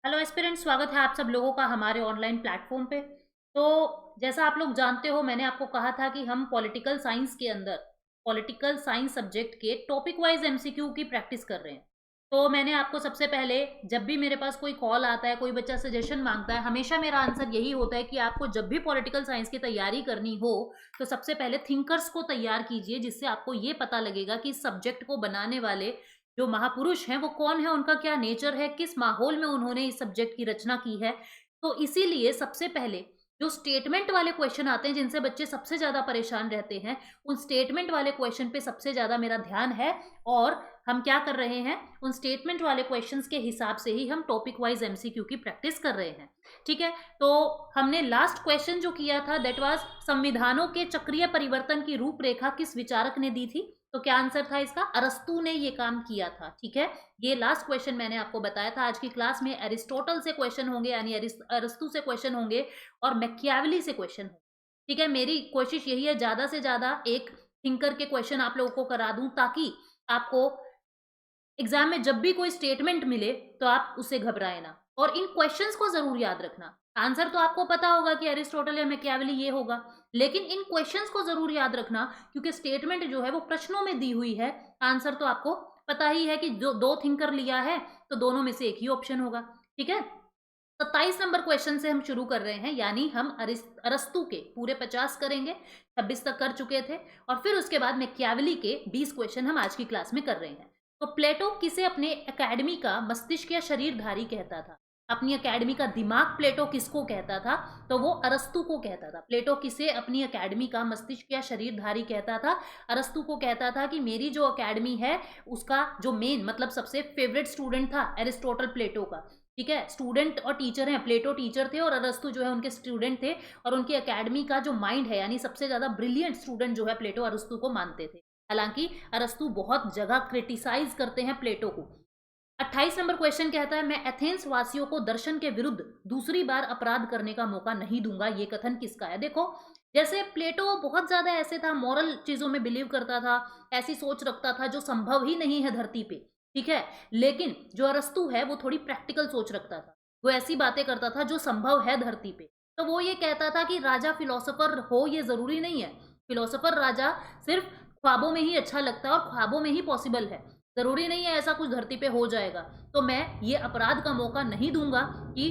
Hello aspirants, स्वागत है आप सब लोगों का हमारे ऑनलाइन प्लेटफॉर्म पे। तो जैसा आप लोग जानते हो, मैंने आपको कहा था कि हम पॉलिटिकल साइंस के अंदर पॉलिटिकल साइंस सब्जेक्ट के टॉपिक वाइज एमसीक्यू की प्रैक्टिस कर रहे हैं। तो मैंने आपको सबसे पहले, जब भी मेरे पास कोई कॉल आता है, कोई बच्चा सजेशन मांगता है, हमेशा मेरा आंसर यही होता है कि आपको जब भी पॉलिटिकल साइंस की तैयारी करनी हो तो सबसे पहले थिंकर्स को तैयार कीजिए, जिससे आपको ये पता लगेगा कि इस सब्जेक्ट को बनाने वाले जो महापुरुष हैं वो कौन है, उनका क्या नेचर है, किस माहौल में उन्होंने इस सब्जेक्ट की रचना की है। तो इसीलिए सबसे पहले जो स्टेटमेंट वाले क्वेश्चन आते हैं, जिनसे बच्चे सबसे ज़्यादा परेशान रहते हैं, उन स्टेटमेंट वाले क्वेश्चन पे सबसे ज़्यादा मेरा ध्यान है। और हम क्या कर रहे हैं, उन स्टेटमेंट वाले क्वेश्चंस के हिसाब से ही हम टॉपिक वाइज एमसीक्यू की प्रैक्टिस कर रहे हैं। ठीक है, तो हमने लास्ट क्वेश्चन जो किया था दैट वाज संविधानों के चक्रीय परिवर्तन की रूपरेखा किस विचारक ने दी थी। तो क्या आंसर था इसका? अरस्तू ने ये काम किया था। ठीक है, ये लास्ट क्वेश्चन मैंने आपको बताया था। आज की क्लास में एरिस्टोटल से क्वेश्चन होंगे, यानी अरस्तू से क्वेश्चन होंगे और मैकियावेली से क्वेश्चन होंगे। ठीक है, मेरी कोशिश यही है ज्यादा से ज्यादा एक थिंकर के क्वेश्चन आप लोगों को करा दूं, ताकि आपको एग्जाम में जब भी कोई स्टेटमेंट मिले तो आप उससे घबराए ना। और इन क्वेश्चंस को जरूर याद रखना। आंसर तो आपको पता होगा कि अरिस्टोटल या मैकियावेली ये होगा, लेकिन इन क्वेश्चंस को जरूर याद रखना, क्योंकि स्टेटमेंट जो है वो प्रश्नों में दी हुई है। आंसर तो आपको पता ही है कि जो दो थिंकर लिया है तो दोनों में से एक ही ऑप्शन होगा। ठीक है, 27 नंबर क्वेश्चन से हम शुरू कर रहे हैं, यानी हम अरस्तु के पूरे 50 करेंगे। 26 तक कर चुके थे, और फिर उसके बाद मैकियावेली के 20 क्वेश्चन हम आज की क्लास में कर रहे हैं। तो प्लेटो किसे अपने एकेडमी का मस्तिष्क या शरीरधारी कहता था? अपनी एकेडमी का दिमाग प्लेटो किसको कहता था? तो वो अरस्तु को कहता था। प्लेटो किसे अपनी एकेडमी का मस्तिष्क या शरीरधारी कहता था? अरस्तु को कहता था कि मेरी जो एकेडमी है उसका जो मेन मतलब सबसे फेवरेट स्टूडेंट था एरिस्टोटल प्लेटो का। ठीक है, स्टूडेंट और टीचर हैं, प्लेटो टीचर थे और अरस्तु जो है उनके स्टूडेंट थे। और उनकी एकेडमी का जो माइंड है, यानी सबसे ज्यादा ब्रिलियंट स्टूडेंट जो है, प्लेटो अरस्तु को मानते थे। हालांकि अरस्तु बहुत जगह क्रिटिसाइज करते हैं प्लेटो को। 28 नंबर क्वेश्चन कहता है, मैं एथेंस वासियों को दर्शन के विरुद्ध दूसरी बार अपराध करने का मौका नहीं दूंगा। ये कथन किसका है? देखो, जैसे प्लेटो बहुत ज्यादा ऐसे था, मॉरल चीजों में बिलीव करता था, ऐसी सोच रखता था जो संभव ही नहीं है धरती पे। ठीक है, लेकिन जो अरस्तु है वो थोड़ी प्रैक्टिकल सोच रखता था। वो ऐसी बातें करता था जो संभव है धरती पे। तो वो ये कहता था कि राजा फिलोसोफर हो ये जरूरी नहीं है। फिलोसोफर राजा सिर्फ ख्वाबों में ही अच्छा लगता है और ख्वाबों में ही पॉसिबल है। जरूरी नहीं है ऐसा कुछ धरती पे हो जाएगा। तो मैं ये अपराध का मौका नहीं दूंगा कि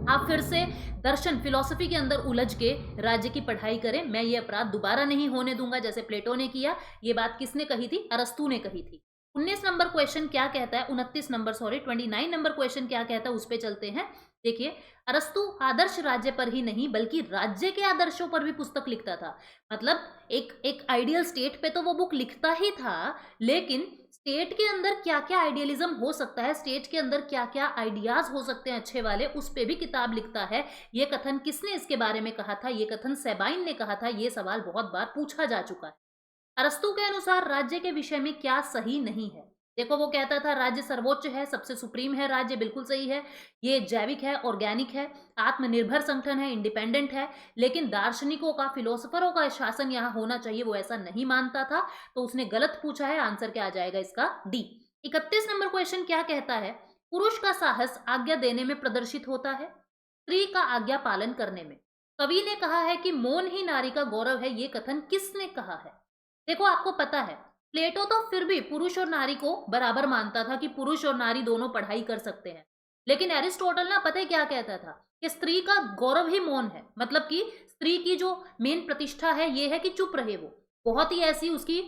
आप फिर से दर्शन फिलॉसफी के अंदर उलझ के राज्य की पढ़ाई करें। मैं ये अपराध दोबारा नहीं होने दूंगा जैसे प्लेटो ने किया। ये बात किसने कही थी? अरस्तु ने कही थी। 19 नंबर क्वेश्चन क्या कहता है, 29 नंबर सॉरी 29 नंबर क्वेश्चन क्या कहता है, उस पर चलते हैं। देखिए, अरस्तु आदर्श राज्य पर ही नहीं बल्कि राज्य के आदर्शों पर भी पुस्तक लिखता था। मतलब एक एक आइडियल स्टेट पे तो वो बुक लिखता ही था, लेकिन स्टेट के अंदर क्या क्या आइडियलिज्म हो सकता है, स्टेट के अंदर क्या क्या आइडियाज हो सकते हैं अच्छे वाले, उस पे भी किताब लिखता है। ये कथन किसने इसके बारे में कहा था? ये कथन सेबाइन ने कहा था। ये सवाल बहुत बार पूछा जा चुका है। अरस्तु के अनुसार राज्य के विषय में क्या सही नहीं है? देखो, वो कहता था राज्य सर्वोच्च है, सबसे सुप्रीम है राज्य, बिल्कुल सही है। ये जैविक है, ऑर्गेनिक है, आत्मनिर्भर संगठन है, इंडिपेंडेंट है। लेकिन दार्शनिकों का, फिलोसफरों का शासन यहाँ होना चाहिए, वो ऐसा नहीं मानता था। तो उसने गलत पूछा है। आंसर क्या आ जाएगा इसका? डी। 31 नंबर क्वेश्चन क्या कहता है, पुरुष का साहस आज्ञा देने में प्रदर्शित होता है, स्त्री का आज्ञा पालन करने में। कवि ने कहा है कि मौन ही नारी का गौरव है। ये कथन किसने कहा है? देखो, आपको पता है प्लेटो तो फिर भी पुरुष और नारी को बराबर मानता था कि पुरुष और नारी दोनों पढ़ाई कर सकते हैं। लेकिन एरिस्टोटल ना, पता है क्या कहता था? कि स्त्री का गौरव ही मौन है। मतलब कि स्त्री की जो मेन प्रतिष्ठा है ये है कि चुप रहे वो। बहुत ही ऐसी उसकी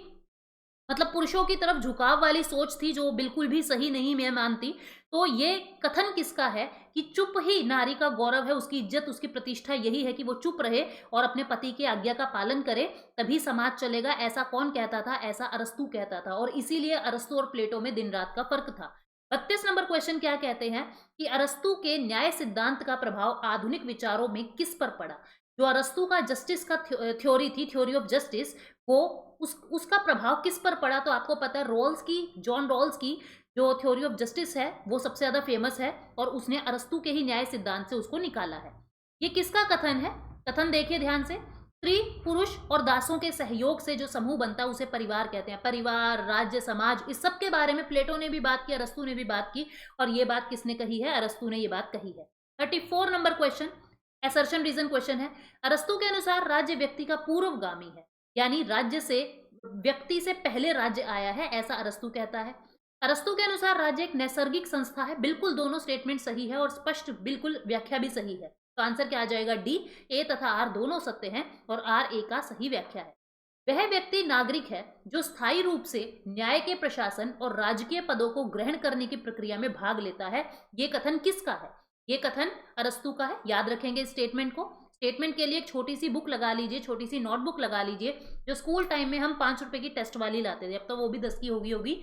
मतलब पुरुषों की तरफ झुकाव वाली सोच थी जो बिल्कुल भी सही नहीं मैं मानती। तो ये कथन किसका है कि चुप ही नारी का गौरव है, उसकी इज्जत, उसकी प्रतिष्ठा यही है कि वो चुप रहे और अपने पति की आज्ञा का पालन करे, तभी समाज चलेगा। ऐसा कौन कहता था? ऐसा अरस्तु कहता था। और इसीलिए अरस्तु और प्लेटो में दिन रात का फर्क था। 32 नंबर क्वेश्चन क्या कहते हैं कि अरस्तु के न्याय सिद्धांत का प्रभाव आधुनिक विचारों में किस पर पड़ा? जो अरस्तु का जस्टिस का थ्योरी थी, थ्योरी ऑफ जस्टिस, वो उसका प्रभाव किस पर पड़ा? तो आपको पता है रॉल्स की, जॉन रॉल्स की जो थ्योरी ऑफ जस्टिस है वो सबसे ज्यादा फेमस है, और उसने अरस्तु के ही न्याय सिद्धांत से उसको निकाला है। ये किसका कथन है? कथन देखिए ध्यान से। स्त्री, पुरुष और दासों के सहयोग से जो समूह बनता है उसे परिवार कहते हैं। परिवार, राज्य, समाज, इस सब के बारे में प्लेटो ने भी बात की, अरस्तु ने भी बात की, और ये बात किसने कही है? अरस्तु ने ये बात कही है। 34 number question, assertion reason question है। अरस्तु के अनुसार राज्य व्यक्ति का पूर्वगामी है, यानी राज्य से, व्यक्ति से पहले राज्य आया है, ऐसा अरस्तु कहता है। अरस्तु के अनुसार राज्य एक नैसर्गिक संस्था है। बिल्कुल दोनों स्टेटमेंट सही है और स्पष्ट बिल्कुल व्याख्या भी सही है। तो आंसर क्या आ जाएगा? डी। ए तथा आर दोनों सत्य हैं और आर ए का सही व्याख्या है। वह व्यक्ति नागरिक है जो स्थायी रूप से न्याय के प्रशासन और राजकीय पदों को ग्रहण करने की प्रक्रिया में भाग लेता है। ये कथन किसका है? ये कथन अरस्तु का है। याद रखेंगे इस स्टेटमेंट को। स्टेटमेंट के लिए एक छोटी सी बुक लगा लीजिए, छोटी सी नोटबुक लगा लीजिए, जो स्कूल टाइम में हम 5 रुपए की टेस्ट वाली लाते थे, अब तो वो भी 10 की होगी।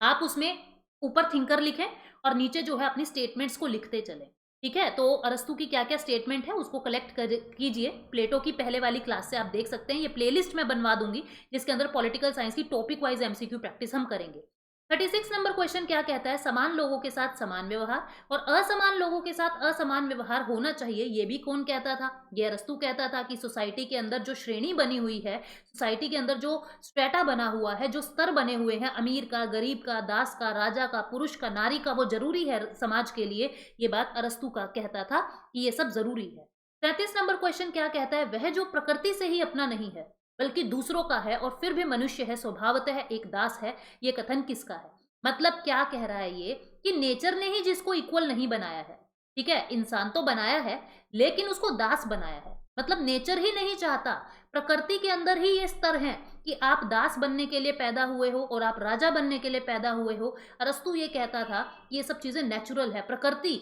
आप उसमें ऊपर थिंकर लिखें और नीचे जो है अपनी स्टेटमेंट्स को लिखते चलें। ठीक है, तो अरस्तु की क्या क्या स्टेटमेंट है उसको कलेक्ट कीजिए। प्लेटो की पहले वाली क्लास से आप देख सकते हैं, ये प्लेलिस्ट मैं बनवा दूंगी जिसके अंदर पॉलिटिकल साइंस की टॉपिक वाइज एमसीक्यू प्रैक्टिस हम करेंगे। 36 नंबर क्वेश्चन क्या कहता है? समान लोगों के साथ समान व्यवहार और असमान लोगों के साथ असमान व्यवहार होना चाहिए। ये भी कौन कहता था? ये अरस्तु कहता था कि सोसाइटी के अंदर जो श्रेणी बनी हुई है, सोसाइटी के अंदर जो स्ट्रेटा बना हुआ है, जो स्तर बने हुए हैं, अमीर का, गरीब का, दास का, राजा का, पुरुष का, नारी का, वो जरूरी है समाज के लिए। ये बात अरस्तु का कहता था कि ये सब जरूरी है। 37 नंबर क्वेश्चन क्या कहता है? वह जो प्रकृति से ही अपना नहीं है बल्कि दूसरों का है और फिर भी मनुष्य है, स्वभावतः एक दास है। ये कथन किसका है? मतलब क्या कह रहा है ये कि नेचर ने ही जिसको इक्वल नहीं बनाया है, ठीक है, इंसान तो बनाया है लेकिन उसको दास बनाया है। मतलब नेचर ही नहीं चाहता, प्रकृति के अंदर ही ये स्तर है कि आप दास बनने के लिए पैदा हुए हो और आप राजा बनने के लिए पैदा हुए हो। अरस्तु ये कहता था कि ये सब चीजें नेचुरल है। प्रकृति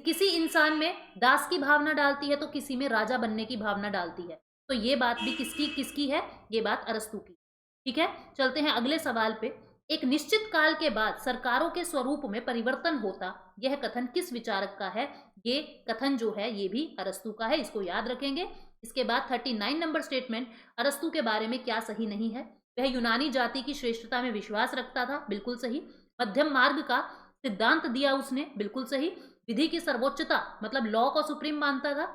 किसी इंसान में दास की भावना डालती है तो किसी में राजा बनने की भावना डालती है। तो ये बात भी किसकी किसकी है? ये बात अरस्तु की। ठीक है, चलते हैं अगले सवाल पे। एक निश्चित काल के बाद सरकारों के स्वरूप में परिवर्तन होता, यह कथन किस विचारक का है? ये कथन जो है ये भी अरस्तु का है, इसको याद रखेंगे। इसके बाद 39 नंबर स्टेटमेंट, अरस्तु के बारे में क्या सही नहीं है? वह यूनानी जाति की श्रेष्ठता में विश्वास रखता था, बिल्कुल सही। मध्यम मार्ग का सिद्धांत दिया उसने, बिल्कुल सही। विधि की सर्वोच्चता मतलब लॉ को सुप्रीम मानता था,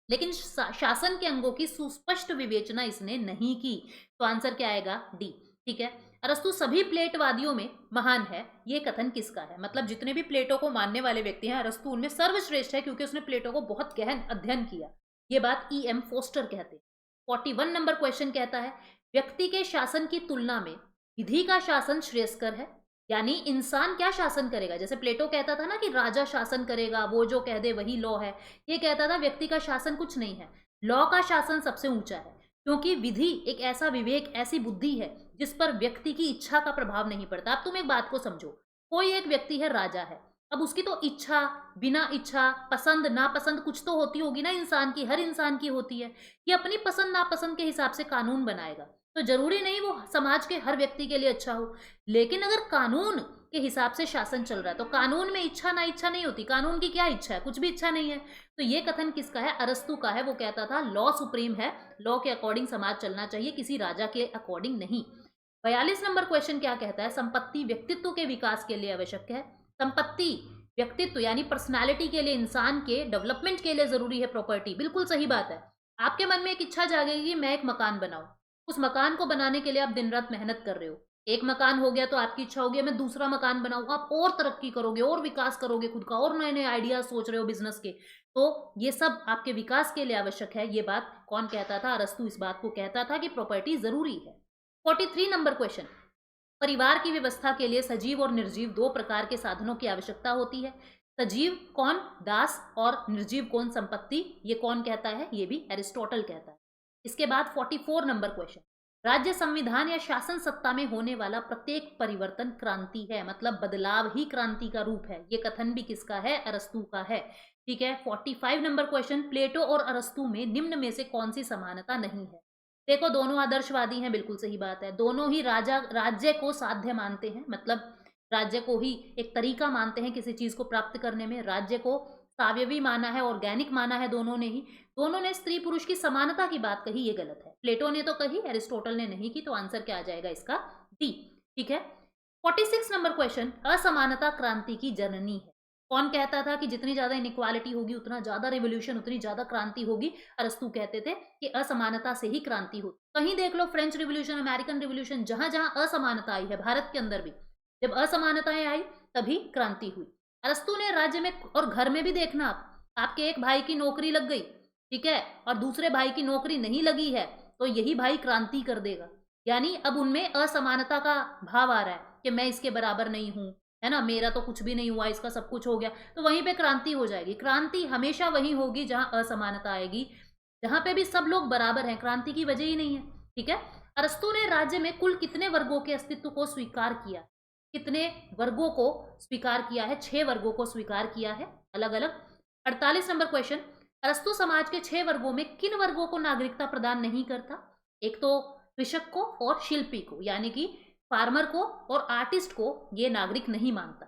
लेकिन शासन के अंगों की सुस्पष्ट विवेचना इसने नहीं की। तो आंसर क्या आएगा? डी। ठीक है, अरस्तु सभी प्लेटवादियों में महान है, ये कथन किसका है? मतलब जितने भी प्लेटो को मानने वाले व्यक्ति हैं, अरस्तु उनमें सर्वश्रेष्ठ है क्योंकि उसने प्लेटो को बहुत गहन अध्ययन किया। ये बात E.M. फोस्टर कहते हैं। 41 नंबर क्वेश्चन कहता है, व्यक्ति के शासन की तुलना में विधि का शासन श्रेयस्कर है। यानी इंसान क्या शासन करेगा? जैसे प्लेटो कहता था ना कि राजा शासन करेगा, वो जो कह दे वही लॉ है। ये कहता था व्यक्ति का शासन कुछ नहीं है, लॉ का शासन सबसे ऊंचा है, क्योंकि विधि एक ऐसा विवेक, ऐसी बुद्धि है जिस पर व्यक्ति की इच्छा का प्रभाव नहीं पड़ता। अब तुम एक बात को समझो, कोई एक व्यक्ति है, राजा है, अब उसकी तो इच्छा, बिना इच्छा, पसंद नापसंद कुछ तो होती होगी ना इंसान की, हर इंसान की होती है। ये अपनी पसंद नापसंद के हिसाब से कानून बनाएगा, तो जरूरी नहीं वो समाज के हर व्यक्ति के लिए अच्छा हो। लेकिन अगर कानून के हिसाब से शासन चल रहा है तो कानून में इच्छा ना इच्छा नहीं होती। कानून की क्या इच्छा है? कुछ भी इच्छा नहीं है। तो ये कथन किसका है? अरस्तु का है। वो कहता था लॉ सुप्रीम है, लॉ के अकॉर्डिंग समाज चलना चाहिए, किसी राजा के अकॉर्डिंग नहीं। 42 नंबर क्वेश्चन क्या कहता है? संपत्ति व्यक्तित्व के विकास के लिए आवश्यक है। संपत्ति व्यक्तित्व यानी पर्सनालिटी के लिए, इंसान के डेवलपमेंट के लिए जरूरी है प्रॉपर्टी, बिल्कुल सही बात है। आपके मन में एक इच्छा जागेगी मैं एक मकान बनाऊं, उस मकान को बनाने के लिए आप दिन रात मेहनत कर रहे हो। एक मकान हो गया तो आपकी इच्छा हो गया मैं दूसरा मकान बनाऊंगा, आप और तरक्की करोगे और विकास करोगे खुद का, और नए नए आइडियाज सोच रहे हो बिजनेस के। तो ये सब आपके विकास के लिए आवश्यक है। ये बात कौन कहता था? अरस्तु इस बात को कहता था कि प्रॉपर्टी जरूरी है। 43 नंबर क्वेश्चन, परिवार की व्यवस्था के लिए सजीव और निर्जीव दो प्रकार के साधनों की आवश्यकता होती है। सजीव कौन? दास। और निर्जीव कौन? संपत्ति। ये कौन कहता है? ये भी एरिस्टोटल कहता है। इसके बाद 44 नंबर क्वेश्चन, राज्य संविधान या शासन सत्ता में होने वाला प्रत्येक परिवर्तन क्रांति है, मतलब बदलाव ही क्रांति का रूप है। ये कथन भी किसका है? अरस्तु का है। ठीक है, 45 नंबर क्वेश्चन, प्लेटो और अरस्तु में निम्न में से कौन सी समानता नहीं है? देखो दोनों आदर्शवादी हैं, बिल्कुल सही बात है। दोनों ही राज्य को साध्य मानते हैं, मतलब राज्य को ही एक तरीका मानते हैं किसी चीज को प्राप्त करने में। राज्य को सावयवी माना है, ऑर्गेनिक माना है दोनों ने ही। दोनों ने स्त्री पुरुष की समानता की बात कही, ये गलत है। प्लेटो ने तो कही, एरिस्टोटल ने नहीं की। तो आंसर क्या आ जाएगा इसका? डी। ठीक है, 46 नंबर क्वेश्चन, असमानता क्रांति की जननी है। कौन कहता था कि जितनी ज़्यादा इनइक्वालिटी होगी उतना ज़्यादा रिवॉल्यूशन, उतनी ज़्यादा क्रांति होगी? अरस्तू कहते थे कि असमानता से ही क्रांति होती। कहीं देख लो फ्रेंच रिवॉल्यूशन, अमेरिकन रिवॉल्यूशन, जहाँ-जहाँ असमानता आई है, भारत के अंदर भी, जब असमानताएँ आई तभी क्रांति हुई। अरस्तू ने राज्य में और घर में भी देखना आप, आपके एक भाई की नौकरी लग गई, ठीक है? और दूसरे भाई की नौकरी नहीं लगी है, तो यही भाई क्रांति कर देगा। यानी अब उनमें असमानता का भाव आ रहा है कि मैं इसके बराबर नहीं हूँ, है ना? मेरा तो कुछ भी नहीं हुआ, इसका सब कुछ हो गया, तो वहीं पे क्रांति हो जाएगी। क्रांति हमेशा वहीं होगी जहाँ असमानता आएगी, जहाँ पे भी सब लोग बराबर हैं, क्रांति की वजह ही नहीं है, ठीक है? अरस्तू ने राज्य में कुल कितने वर्गों के अस्तित्व को स्वीकार किया? कितने वर्गों को स्वीकार किया है? 6 वर्गों को स्वीकार किया है, अलग-अलग। 48 नंबर क्वेश्चन, अरस्तू समाज के 6 वर्गों में किन वर्गों को नागरिकता प्रदान नहीं करता? एक तो कृषक को और शिल्पी को, यानी कि फार्मर को और आर्टिस्ट को ये नागरिक नहीं मानता।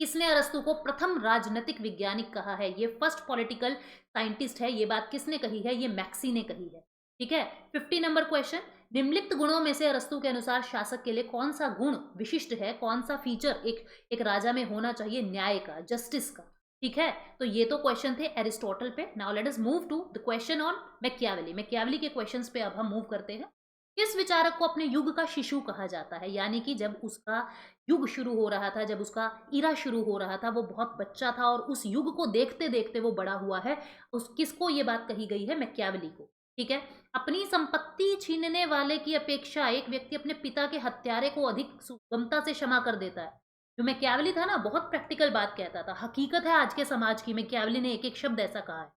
किसने अरस्तू को प्रथम राजनीतिक वैज्ञानिक कहा है? ये फर्स्ट पॉलिटिकल साइंटिस्ट है। ये बात किसने कही है? ये मैक्सी ने कही है, ठीक है? 50 नंबर क्वेश्चन, निम्नलिखित गुणों में से अरस्तू के अनुसार शासक के लिए कौन सा गुण विशिष्ट है? कौन सा फीचर एक राजा में होना चाहिए? न्याय का, जस्टिस का, ठीक है? तो ये तो क्वेश्चन थे एरिस्टोटल पे। Now let us move to the question on Machiavelli. Machiavelli के क्वेश्चंस पे अब हम मूव करते हैं। किस विचारक को अपने युग का शिशु कहा जाता है? यानी कि जब उसका युग शुरू हो रहा था, जब उसका इरा शुरू हो रहा था, वो बहुत बच्चा था और उस युग को देखते देखते वो बड़ा हुआ है। उस किसको ये बात कही गई है? मैकियावेली को, ठीक है? अपनी संपत्ति छीनने वाले की अपेक्षा एक व्यक्ति अपने पिता के हत्यारे को अधिक सुगमता से क्षमा कर देता है। जो मैकियावेली था ना, बहुत प्रैक्टिकल बात कहता था। हकीकत है आज के समाज की, मैकियावेली ने एक एक शब्द ऐसा कहा है।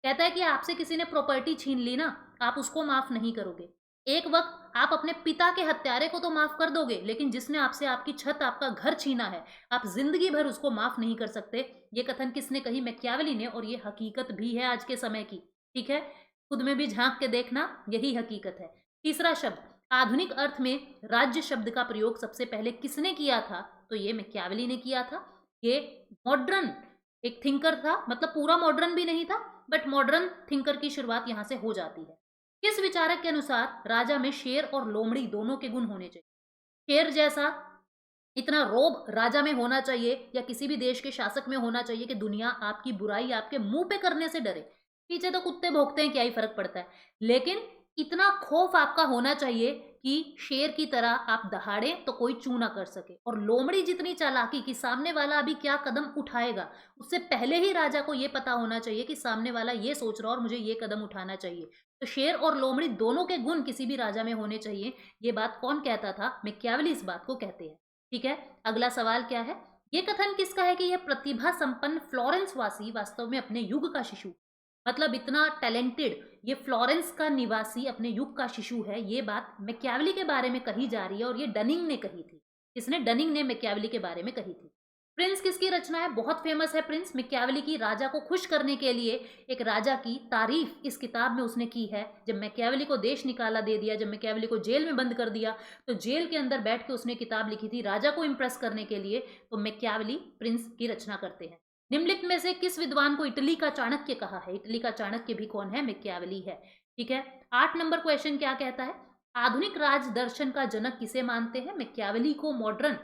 कहता है कि आपसे किसी ने प्रॉपर्टी छीन ली ना, आप उसको माफ नहीं करोगे। एक वक्त आप अपने पिता के हत्यारे को तो माफ कर दोगे, लेकिन जिसने आपसे आपकी छत, आपका घर छीना है, आप जिंदगी भर उसको माफ नहीं कर सकते। ये कथन किसने कही? मैकियावेली ने। और ये हकीकत भी है आज के समय की, ठीक है? खुद में भी झांक के देखना, यही हकीकत है। तीसरा शब्द, आधुनिक अर्थ में राज्य शब्द का प्रयोग सबसे पहले किसने किया था? तो ये मैकियावेली ने किया था। ये मॉडर्न एक थिंकर था, मतलब पूरा मॉडर्न भी नहीं था, बट मॉडर्न थिंकर की शुरुआत यहां से हो जाती है। किस विचारक के अनुसार राजा में शेर और लोमड़ी दोनों के गुण होने चाहिए? शेर जैसा इतना रोब राजा में होना चाहिए या किसी भी देश के शासक में होना चाहिए कि दुनिया आपकी बुराई आपके मुंह पे करने से डरे। पीछे तो कुत्ते भौंकते हैं, क्या ही फर्क पड़ता है, लेकिन इतना खौफ आपका होना चाहिए कि शेर की तरह आप दहाड़ें तो कोई चू ना कर सके। और लोमड़ी जितनी चालाकी कि सामने वाला अभी क्या कदम उठाएगा, उससे पहले ही राजा को यह पता होना चाहिए कि सामने वाला ये सोच रहा है और मुझे ये कदम उठाना चाहिए। तो शेर और लोमड़ी दोनों के गुण किसी भी राजा में होने चाहिए। ये बात कौन कहता था? मैकियावेली इस बात को कहते हैं, ठीक है? अगला सवाल क्या है? ये कथन किसका है कि यह प्रतिभा संपन्न फ्लोरेंस वासी वास्तव में अपने युग का शिशु, मतलब इतना टैलेंटेड ये फ्लोरेंस का निवासी अपने युग का शिशु है? ये बात मैकियावेली के बारे में कही जा रही है और ये डनिंग ने कही थी। किसने? डनिंग ने मैकियावेली के बारे में कही थी। प्रिंस किसकी रचना है? बहुत फेमस है प्रिंस, मैकियावेली की। राजा को खुश करने के लिए एक राजा की तारीफ इस किताब में उसने की है। जब मैकियावेली को देश निकाला दे दिया, जब मैकियावेली को जेल में बंद कर दिया, तो जेल के अंदर बैठ के उसने किताब लिखी थी राजा को इंप्रेस करने के लिए। तो मैकियावेली प्रिंस की रचना करते हैं। निम्नलिखित में से किस विद्वान को इटली का चाणक्य कहा है? इटली का चाणक्य भी कौन है? मैकियावेली है, ठीक है? 8 नंबर क्वेश्चन क्या कहता है? आधुनिक राज दर्शन का जनक किसे मानते हैं? मैकियावेली को मॉडर्न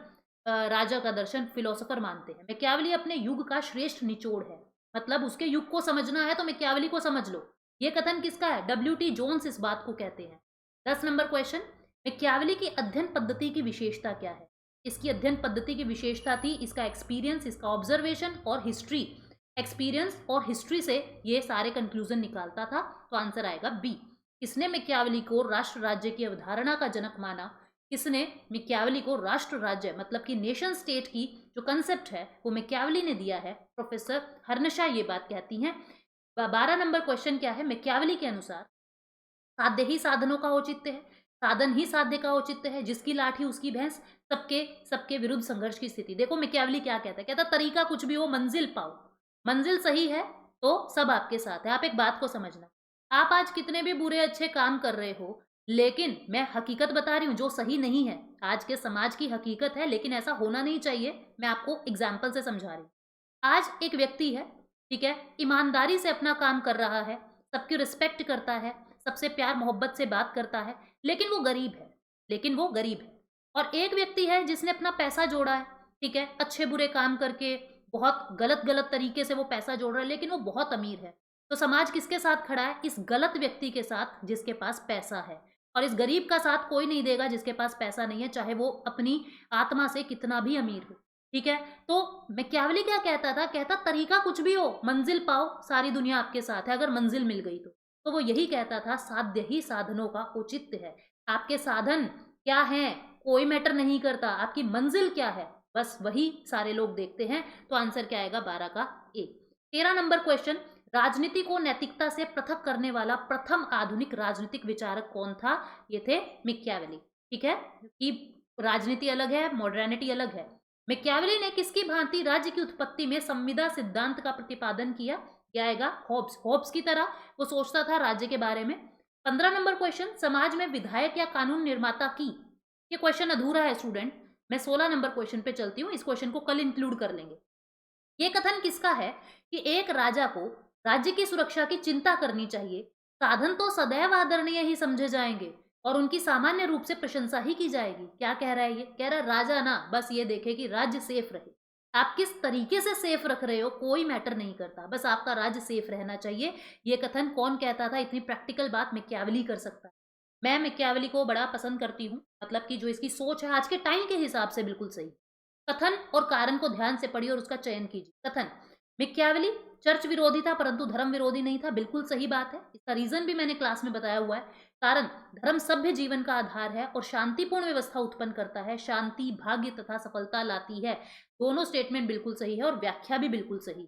राजा का दर्शन फिलोसोफर मानते हैं। मैकियावेली अपने युग का श्रेष्ठ निचोड़ है, मतलब उसके युग को समझना है तो मैकियावेली को समझ लो। ये कथन किसका है? W.T. जोन्स इस बात को कहते हैं। 10 नंबर क्वेश्चन, मैकियावेली की अध्ययन पद्धति की विशेषता क्या है? इसकी अध्ययन पद्धति की विशेषता थी इसका एक्सपीरियंस, इसका ऑब्जर्वेशन और हिस्ट्री। एक्सपीरियंस और हिस्ट्री से ये सारे कंक्लूजन निकालता था, तो आंसर आएगा बी। किसने मैकियावेली को राष्ट्र राज्य की अवधारणा का जनक माना? किसने मैकियावेली को राष्ट्र राज्य, मतलब कि नेशन स्टेट की जो कंसेप्ट है वो मैकियावेली ने दिया है? प्रोफेसर हर्नशा ये बात कहती हैं। 12 नंबर क्वेश्चन क्या है? मैकियावेली के अनुसार साध्य ही साधनों का औचित्य है, साधन ही साध्य का औचित्य है, जिसकी लाठी उसकी भैंस, सबके सबके विरुद्ध संघर्ष की स्थिति। देखो मैकियावेली क्या कहता है, कहता तरीका कुछ भी हो, मंजिल पाओ। मंजिल सही है तो सब आपके साथ है। आप एक बात को समझना, आप आज कितने भी बुरे अच्छे काम कर रहे हो, लेकिन मैं हकीकत बता रही हूँ जो सही नहीं है, आज के समाज की हकीकत है, लेकिन ऐसा होना नहीं चाहिए। मैं आपको एग्जाम्पल से समझा रही हूँ। आज एक व्यक्ति है, ठीक है, ईमानदारी से अपना काम कर रहा है, सबकी रिस्पेक्ट करता है, सबसे प्यार मोहब्बत से बात करता है, लेकिन वो गरीब है, लेकिन वो गरीब है। और एक व्यक्ति है जिसने अपना पैसा जोड़ा है, ठीक है, अच्छे बुरे काम करके बहुत गलत-गलत तरीके से वो पैसा जोड़ रहा है, लेकिन वो बहुत अमीर है। तो समाज किसके साथ खड़ा है? इस गलत व्यक्ति के साथ जिसके पास पैसा है। और इस गरीब का साथ कोई नहीं देगा जिसके पास पैसा नहीं है, चाहे वो अपनी आत्मा से कितना भी अमीर हो। ठीक है? तो मैकियावेली क्या कहता था? कहता तरीका कुछ भी हो, मंजिल पाओ, सारी दुनिया आपके साथ है, अगर मंजिल मिल गई तो। तो वो यही कहता था, साध्य ही साधनों का औचित्य है। आपके साधन क्या हैं? कोई मैटर नहीं करता, आपकी मंजिल क्या है? बस वही सारे लोग देखते हैं। तो आंसर क्या आएगा? 12 का ए। 13 नंबर क्वेश्चन, राजनीति को नैतिकता से पृथक करने वाला प्रथम आधुनिक राजनीतिक विचारक कौन था? ये थे मैकियावेली। ठीक है, कि राजनीति अलग है, मॉडर्निटी अलग है। मैकियावेली ने किसकी भांति राज्य की उत्पत्ति में संविदा सिद्धांत का प्रतिपादन किया? क्या आएगा? होब्स। होब्स की तरह वो सोचता था राज्य के बारे में। 15 नंबर क्वेश्चन, समाज में विधायक या कानून निर्माता की, ये क्वेश्चन अधूरा है स्टूडेंट, मैं 16 नंबर क्वेश्चन पे चलती हूँ, इस क्वेश्चन को कल इंक्लूड कर लेंगे। ये कथन किसका है कि एक राजा को राज्य की सुरक्षा की चिंता करनी चाहिए, साधन तो सदैव आदरणीय ही समझे जाएंगे और उनकी सामान्य रूप से प्रशंसा ही की जाएगी। क्या कह रहा है ये? कह रहा है राजा ना बस ये देखे कि राज्य सेफ रहे। आप किस तरीके से सेफ रख रहे हो कोई मैटर नहीं करता, बस आपका राज्य सेफ रहना चाहिए। ये कथन कौन कहता था? इतनी प्रैक्टिकल बात मैकियावेली कर सकता है। मैं मैकियावेली को बड़ा पसंद करती हूँ, मतलब कि जो इसकी सोच है आज के टाइम के हिसाब से बिल्कुल सही। कथन और कारण को ध्यान से पढ़िए और उसका चयन कीजिए। कथन, मैकियावेली चर्च विरोधी था परंतु धर्म विरोधी नहीं था, बिल्कुल सही बात है। इसका रीजन भी मैंने क्लास में बताया हुआ है। कारण, धर्म सभ्य जीवन का आधार है और शांतिपूर्ण व्यवस्था उत्पन्न करता है, शांति भाग्य तथा सफलता लाती है। दोनों स्टेटमेंट बिल्कुल सही है और व्याख्या भी बिल्कुल सही।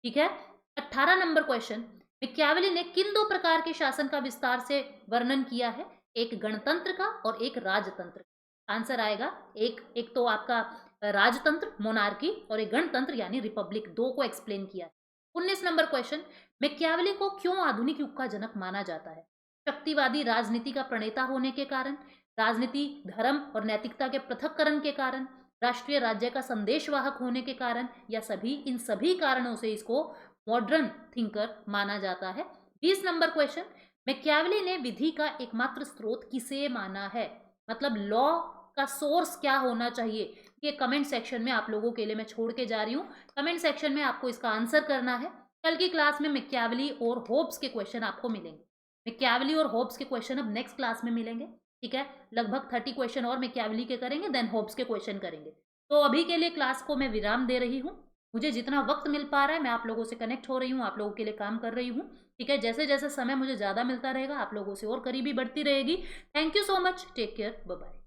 ठीक है, 18 नंबर क्वेश्चन, मैकियावेली ने किन दो प्रकार के शासन का विस्तार से वर्णन किया है? एक गणतंत्र का और एक राजतंत्र का। आंसर आएगा एक तो आपका राजतंत्र मोनार्की और एक गणतंत्र यानी रिपब्लिक, दो को एक्सप्लेन किया। 19 नंबर क्वेश्चन, मैकियावेली को क्यों आधुनिक युग का जनक माना जाता है? शक्तिवादी राजनीति का प्रणेता होने के कारण, राजनीति धर्म और नैतिकता के पृथक्करण के कारण, राष्ट्रीय राज्य का संदेशवाहक होने के कारण, या सभी? इन सभी कारणों से इसको मॉडर्न थिंकर माना जाता है। 20 नंबर क्वेश्चन, मैकियावेली ने विधि का एकमात्र स्रोत किसे माना है? मतलब लॉ का सोर्स क्या होना चाहिए? ये कमेंट सेक्शन में आप लोगों के लिए मैं छोड़ के जा रही हूँ। कमेंट सेक्शन में आपको इसका आंसर करना है। कल की क्लास में मैकियावेली और होब्स के क्वेश्चन आपको मिलेंगे। मैकियावेली और होब्स के क्वेश्चन अब नेक्स्ट क्लास में मिलेंगे। ठीक है, लगभग 30 क्वेश्चन और मैकियावेली के करेंगे, देन होब्स के क्वेश्चन करेंगे। तो अभी के लिए क्लास को मैं विराम दे रही हूँ। मुझे जितना वक्त मिल पा रहा है मैं आप लोगों से कनेक्ट हो रही हूँ, आप लोगों के लिए काम कर रही हूँ। ठीक है, जैसे जैसे समय मुझे ज़्यादा मिलता रहेगा आप लोगों से और करीबी बढ़ती रहेगी। Thank you so much, take care, bye bye.